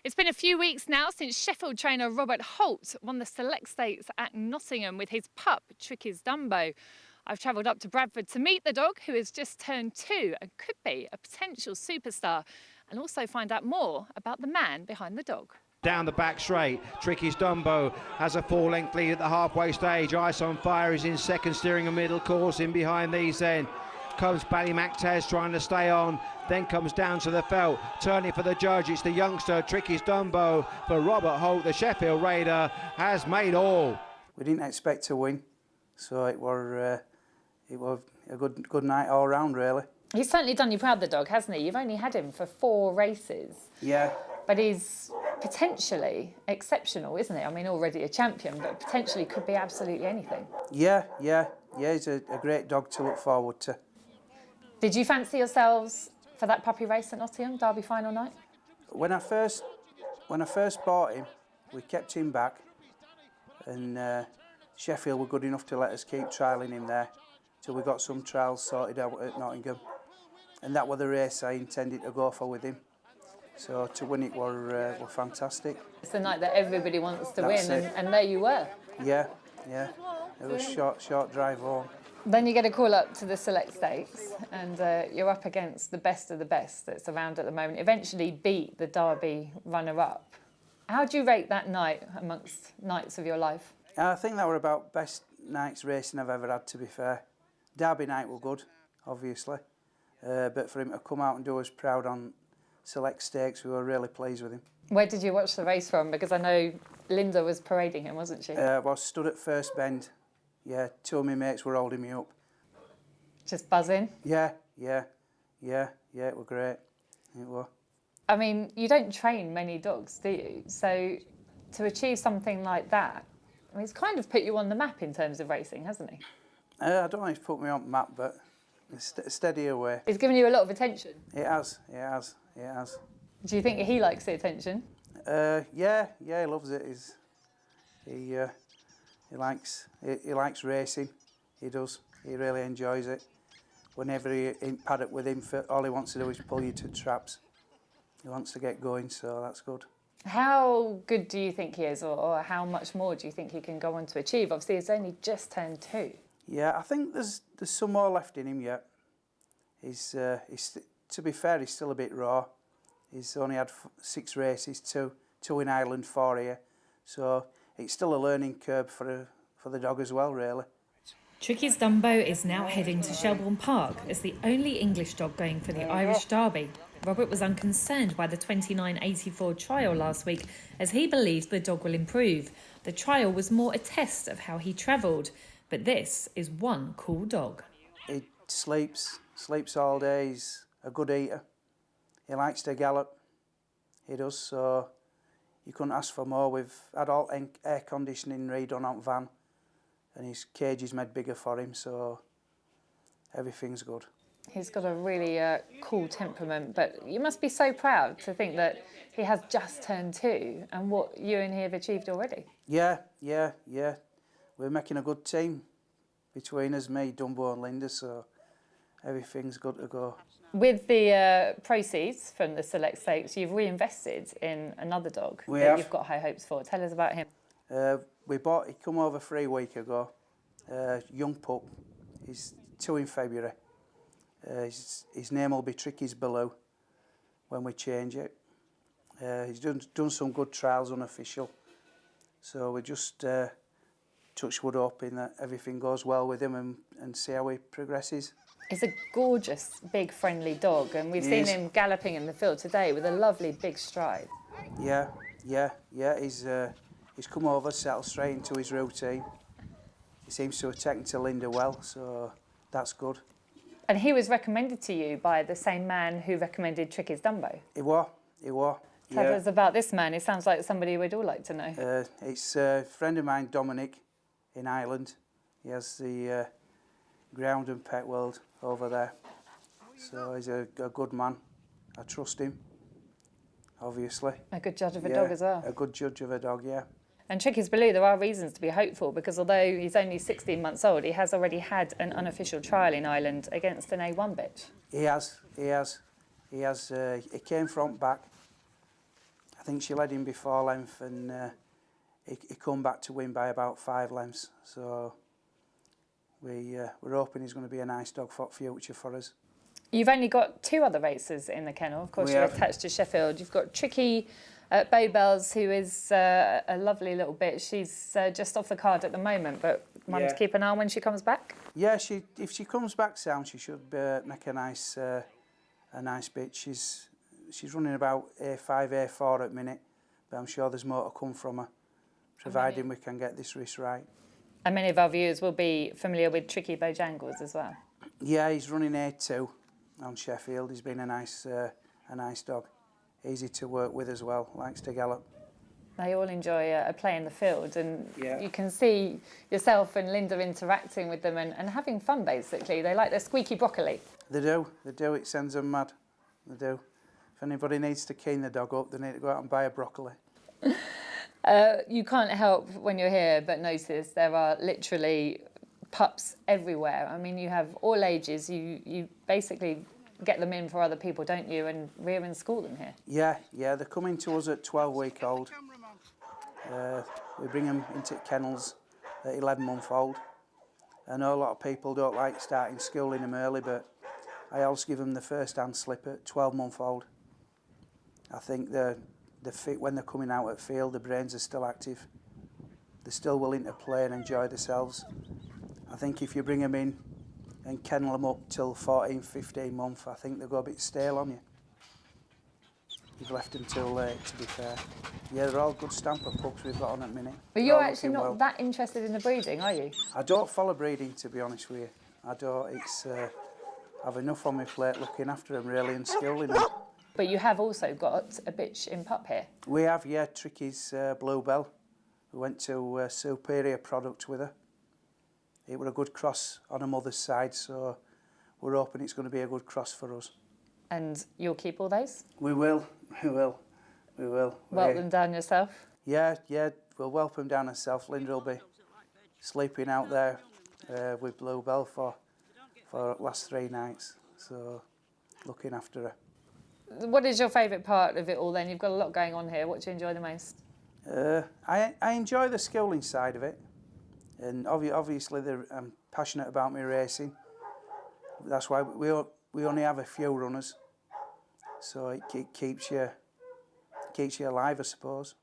It's been a few weeks now since Sheffield trainer Robert Holt won the Select Stakes at Nottingham with his pup, Trickys Dumbo. I've travelled up to Bradford to meet the dog, who has just turned 2 and could be a potential superstar, and also find out more about the man behind the dog. Down the back straight, Trickys Dumbo has a 4-length lead at the halfway stage. Ice on Fire is in second, steering a middle course. In behind these then comes Ballymactez trying to stay on, then comes down to the felt, turning for the judge. It's the youngster Trickys Dumbo, but Robert Holt, the Sheffield Raider, has made all. We didn't expect to win, so it was a good night all round, really. He's certainly done you proud, the dog, hasn't he? You've only had him for 4 races. Yeah. But he's potentially exceptional, isn't he? I mean, already a champion, but potentially could be absolutely anything. Yeah, he's a great dog to look forward to. Did you fancy yourselves for that puppy race at Nottingham, Derby final night? When I first bought him, we kept him back, and Sheffield were good enough to let us keep trialling him there till we got some trials sorted out at Nottingham, and that was the race I intended to go for with him. So to win it were fantastic. It's the night that everybody wants to That's win, and there you were. Yeah. It was short drive home. Then you get a call up to the Select Stakes, and you're up against the best of the best that's around at the moment. Eventually beat the Derby runner-up. How do you rate that night amongst nights of your life? I think that were about best nights racing I've ever had, to be fair. Derby night were good, obviously, but for him to come out and do us proud on Select Stakes, we were really pleased with him. Where did you watch the race from? Because I know Linda was parading him, wasn't she? I was stood at first bend. Yeah, 2 of my mates were holding me up. Just buzzing? Yeah, it was great. It was. I mean, you don't train many dogs, do you? So to achieve something like that, I mean, it's kind of put you on the map in terms of racing, hasn't he? I don't know if it's put me on the map, but it's steady away. It's given you a lot of attention. It has. Do you think he likes the attention? Yeah, he loves it. He likes racing. He does. He really enjoys it. Whenever you're in paddock with him, all he wants to do is pull you to traps. He wants to get going, so that's good. How good do you think he is, or how much more do you think he can go on to achieve? Obviously, he's only just turned 2. Yeah, I think there's some more left in him yet. He's to be fair, he's still a bit raw. He's only had 6 races, two in Ireland, 4 here, so it's still a learning curve for the dog as well, really. Trickys Dumbo is now heading to Shelbourne Park as the only English dog going for the Irish Derby. Robert was unconcerned by the 29.84 trial last week as he believes the dog will improve. The trial was more a test of how he travelled, but this is one cool dog. He sleeps all day. He's a good eater. He likes to gallop. He does, so you couldn't ask for more. We've had all air conditioning redone on van, and his cage is made bigger for him, so everything's good. He's got a really cool temperament, but you must be so proud to think that he has just turned 2 and what you and he have achieved already. Yeah. We're making a good team between us, me, Dumbo and Linda, so everything's good to go. With the proceeds from the Select Stakes, you've reinvested in another dog you've got high hopes for. Tell us about him. He come over 3 weeks ago, young pup. He's 2 in February. His name will be Trickys Below when we change it. He's done some good trials unofficial, so we just touch wood hoping that everything goes well with him and see how he progresses. He's a gorgeous, big, friendly dog, and we've seen him galloping in the field today with a lovely big stride. Yeah. He's come over, settled straight into his routine. He seems to have taken to Linda well, so that's good. And he was recommended to you by the same man who recommended Trickys Dumbo. He was. Tell us about this man. He sounds like somebody we'd all like to know. It's a friend of mine, Dominic, in Ireland. He has the ground and pet world over there. So he's a good man. I trust him, obviously. A good judge of a dog as well. A good judge of a dog, yeah. And Trickys Below, there are reasons to be hopeful because although he's only 16 months old, he has already had an unofficial trial in Ireland against an A1 bitch. He has. He came front back. I I think she led him before length, and he come back to win by about 5 lengths. So we're hoping he's going to be a nice dog for future for us. You've only got 2 other racers in the kennel. Of course, We you're have. attached to Sheffield. You've got Tricky Bowbells, who is a lovely little bit. She's just off the card at the moment, but one to keep an eye on when she comes back. Yeah, if she comes back sound, she should make a nice bit. She's running about A5, A4 at the minute, but I'm sure there's more to come from her, providing we can get this race right. And many of our viewers will be familiar with Tricky Bojangles as well. Yeah, he's running A2 on Sheffield. He's been a nice dog. Easy to work with as well, likes to gallop. They all enjoy a play in the field, and Yeah. you can see yourself and Linda interacting with them and having fun, basically. They like their squeaky broccoli. They do, it sends them mad. They do. If anybody needs to keen the dog up, they need to go out and buy a broccoli. You can't help when you're here but notice there are literally pups everywhere. I mean, you have all ages. You basically get them in for other people, don't you, and rear and school them here? Yeah, they're coming to us at 12-week-old. We bring them into kennels at 11-month-old. I know a lot of people don't like starting schooling them early, but I always give them the first-hand slip at 12-month-old. I think they're fit when they're coming out at field. The brains are still active. They're still willing to play and enjoy themselves. I think if you bring them in and kennel them up till 14, 15 months, I think they'll go a bit stale on you. You've left them too late, to be fair. Yeah, they're all good stamper pups we've got on at the minute. But you're actually not that interested in the breeding, are you? I don't follow breeding, to be honest with you. I don't. It's I've enough on my plate looking after them, really, and schooling them. But you have also got a bitch in pup here. We have, yeah, Tricky's Bluebell. We went to Superior Product with her. It was a good cross on her mother's side, so we're hoping it's going to be a good cross for us. And you'll keep all those? We will. Whelp them down yourself? Yeah, we'll whelp them down herself. Linda will be sleeping out there with Bluebell for last 3 nights, so looking after her. What is your favourite part of it all then? You've got a lot going on here. What do you enjoy the most? I enjoy the schooling side of it, and obviously I'm passionate about my racing. That's why we only have a few runners, so it keeps you alive, I suppose.